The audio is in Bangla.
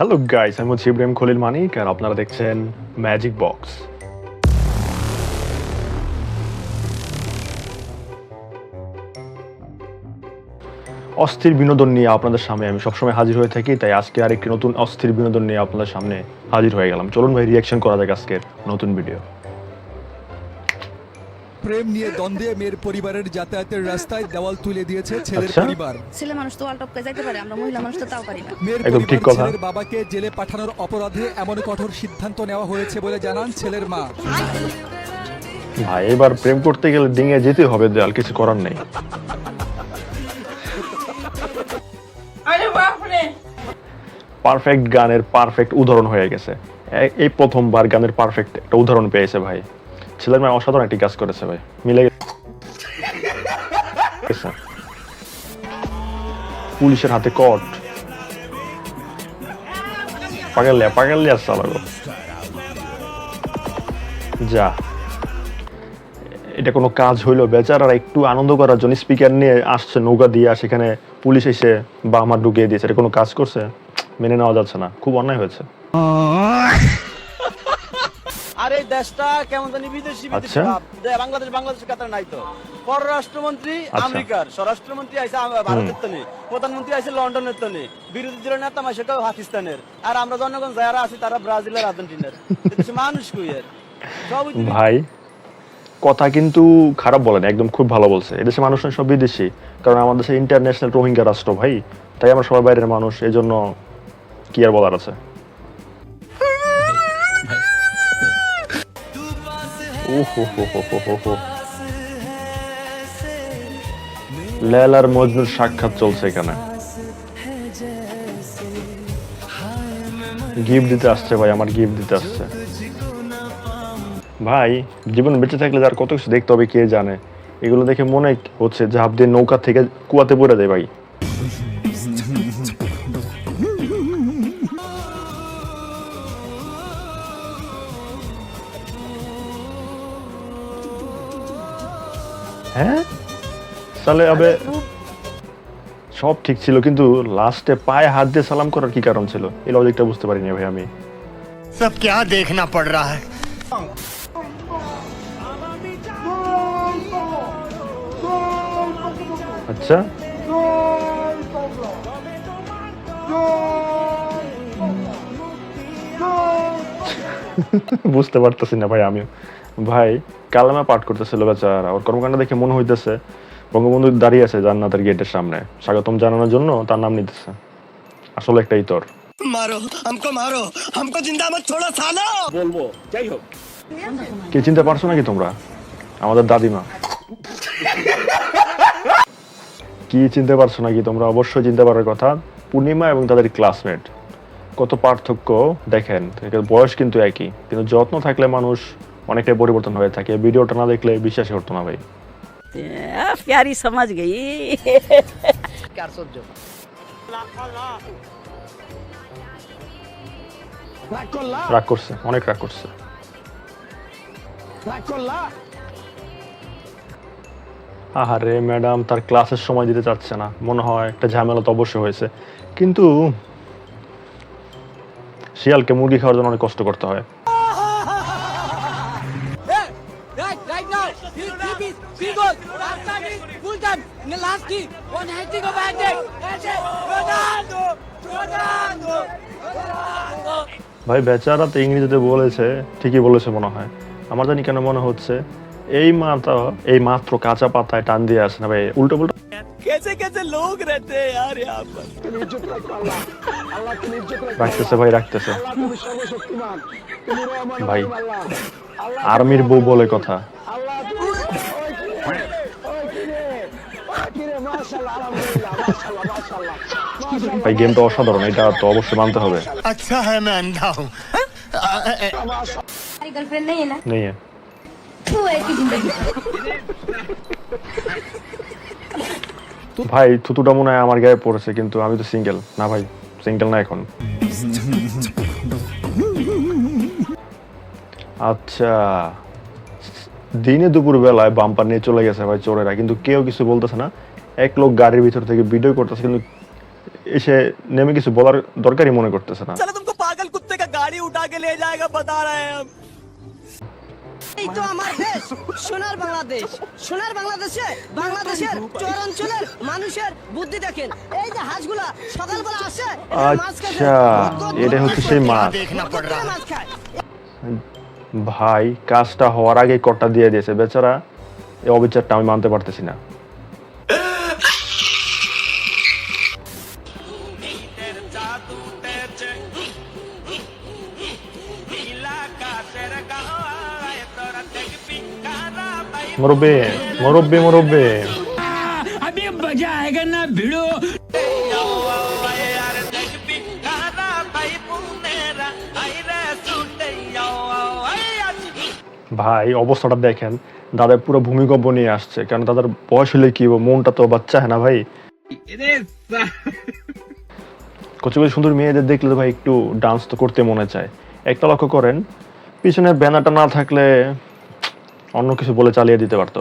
হ্যালো গাইস, আমি হচ্ছি ইব্রাহিম খলিল মানিক আর আপনারা দেখছেন ম্যাজিক বক্স। অস্থির বিনোদন নিয়ে আপনাদের সামনে আমি সবসময় হাজির হয়ে থাকি, তাই আজকে আরেকটি নতুন অস্থির বিনোদন নিয়ে আপনাদের সামনে হাজির হয়ে গেলাম। চলুন ভাই রিয়াকশন করা যাক আজকের নতুন ভিডিও। প্রেম নিয়ে দ্বন্দ্বে মেয়ের পরিবারের যাতায়াতের রাস্তায় দেওয়াল তুলে দিয়েছে ছেলের আচ্ছা। পরিবার। ছেলে মানুষ তো ওয়াল টপকে যাইতে পারে, আমরা মহিলা মানুষ তো তাও পারি না। মেয়ের একদম ঠিক পরিবার কথা। ছেলের বাবাকে জেলে পাঠানোর অপরাধে এমন কঠোর সিদ্ধান্ত নেওয়া হয়েছে বলে জানান ছেলের মা। ভাই এবার প্রেম করতে গেলে ডিঙে যেতে হবে, দেয়াল কিছু করার নেই। পারফেক্ট গানের পারফেক্ট উদাহরণ হয়ে গেছে। এই প্রথমবার গানের পারফেক্ট একটা উদাহরণ পেয়েছে ভাই। ছেলের মেয়ে অসাধারণ একটি কাজ করেছে ভাই, মিলে গেছে। পুলিশের হাতে কট পাগালে আসছে লাগো যা। এটা কোনো কাজ হইলো? বেচারারা একটু আনন্দ করার জন্য স্পিকার নিয়ে আসছে নৌকা দিয়ে, আর সেখানে পুলিশ এসে বা আমার ঢুকিয়ে দিয়েছে। এটা কোনো কাজ করছে? মেনে নেওয়া যাচ্ছে না, খুব অন্যায় হয়েছে। আর এই দেশটা কেমন জানি বিদেশি আচ্ছা। ভাব। বাংলাদেশের কথা নাই তো। পররাষ্ট্রমন্ত্রী আচ্ছা। আমেরিকার, স্বরাষ্ট্রমন্ত্রী আইছে ভারতের তনে, প্রধানমন্ত্রী আইছে লন্ডনের তনে, বিরোধী দলের নেতা মাসে কেউ পাকিস্তানের, আর আমরা জনগণ যারা আছি তারা ব্রাজিলের, আর্জেন্টিনার। এদেশে মানুষ কই এর সব ভাই কথা কিন্তু খারাপ বলেন, একদম খুব ভালো বলছে। এদেশে মানুষ সব বিদেশি, কারণ আমাদের দেশে ইন্টারন্যাশনাল রোহিঙ্গা রাষ্ট্র ভাই, তাই আমরা সবাই বাইরের মানুষ। এই জন্য কি আর বলার আছে। লেলার মজনুর সাক্ষাৎ চলছে এখানে। গিফট দিতে আসছে ভাই, আমার গিফট দিতে আসছে। ভাই জীবন বেঁচে থাকলে যার কত কিছু দেখতে হবে কে জানে। এগুলো দেখে মনে হচ্ছে ঝাঁপ দিয়ে নৌকা থেকে কুয়াতে পড়ে দেয় ভাই। হ্যাঁ সালে আবে সব ঠিক ছিল, কিন্তু লাস্টে পায়ে হাত দিয়ে সালাম করার কি কারণ ছিল? এই লজিকটা বুঝতে পারিনি ভাই আমি। सब क्या देखना पड़ रहा है। আচ্ছা বুঝতে পারতেছি না ভাই আমিও। ভাই কালেমা পাঠ করতেছিল বেচারা, ওর কর্মকাণ্ড দেখে মনে হইতেছে বঙ্গবন্ধু দাঁড়িয়ে আছে জান্নাতের গেটের সামনে, স্বাগতম জানানোর জন্য তার নাম নিতেছে। আসলে একটা ইতর। मारो हमको जिंदा मत छोड़ो सालो। কে চিনতে পারছো নাকি তোমরা? আমাদের দাদিমা। কি চিনতে পারছো নাকি তোমরা? অবশ্যই চিনতে পারার কথা। পূর্ণিমা এবং তাদের ক্লাসমেট, কত পার্থক্য দেখেন। বয়স কিন্তু একই, কিন্তু যত্ন থাকলে মানুষ অনেকটাই পরিবর্তন হয়ে থাকে। ভিডিওটা না দেখলে বিশ্বাসই করতো না ভাই। प्यारी समझ गई। রাগ করছে, অনেক রাগ করছে। আহারে ম্যাডাম তার ক্লাসের সময় দিতে চাচ্ছে না, মনে হয় একটা ঝামেলা তো অবশ্যই হয়েছে। কিন্তু শিয়ালকে মুরগি খাওয়ার জন্য অনেক কষ্ট করতে হয়। right now three goals last time is full time in the last key one hattrick of Ronaldo ভাই বেচারা তো ইংরেজিতে বলেছে, ঠিকই বলেছে মনে হয়। আমার জানি কেন মনে হচ্ছে এই মাত্র কাঁচা পাতায় টান দিয়ে আসে না ভাই, উল্টো পুল্টো कैसे कैसे लोग रहते हैं यार यहाँ पर। রাখতেছে ভাই, রাখতেছে ভাই। আর্মির বউ বলে কথা। ভাই গেমটা অসাধারণ, এটা তো অবশ্যই মানতে হবে। अच्छा है मैं अंधा हूँ। हमारी गर्लफ्रेंड नहीं है ना, নেই तू ऐसी जिंदगी। ভাই থুতুটা মনে হয় আমার গায়ে পড়েছে, কিন্তু আমি তো সিঙ্গেল না ভাই, সিঙ্গেল না এখন। আচ্ছা দিনে দুপুর বেলায় বাম্পার নিয়ে চলে গেছে ভাই চোরেরা, কিন্তু কেউ কিছু বলতেছে না। এক লোক গাড়ির ভিতর থেকে ভিডিও করতেছে, কিন্তু এসে নেমে কিছু বলার দরকারই মনে করতেছে না। चलो तुमको पागल कुत्ते का गाड़ी उठा के ले जाएगा बता रहे हैं हम। এই তো আমার দেশ, সোনার বাংলাদেশ। সোনার বাংলাদেশে বাংলাদেশের চরাঞ্চলের মানুষের বুদ্ধি দেখেন। এই যে হাঁসগুলা সকালবেলা আসে, এরা মাছ খায়। আচ্ছা, এটা হচ্ছে সেই মাছ। देखना पड़ रहा है। মাছ খায়। ভাই কাজটা হওয়ার আগে কটটা দিয়ে দিয়েছে বেচারা, এই অবিচারটা আমি মানতে পারতেছি না। মুরব্বি মুরব্বি মুরব্বি अभी मजा आएगा ना भिड़ो। ভাই অবস্থাটা দেখেন, দাদা পুরো ভূমিকম্প নিয়ে আসছে, কারণ দাদার বয়স হলে কি হবে, মনটা তো বাচ্চা হ্যাঁ না ভাই। কচি কচি সুন্দর মেয়েদের দেখলে তো ভাই একটু ডান্স তো করতে মনে চায়। একটা লক্ষ্য করেন, পিছনে ব্যানারটা না থাকলে অন্য কিছু বলে চালিয়ে দিতে পারতো।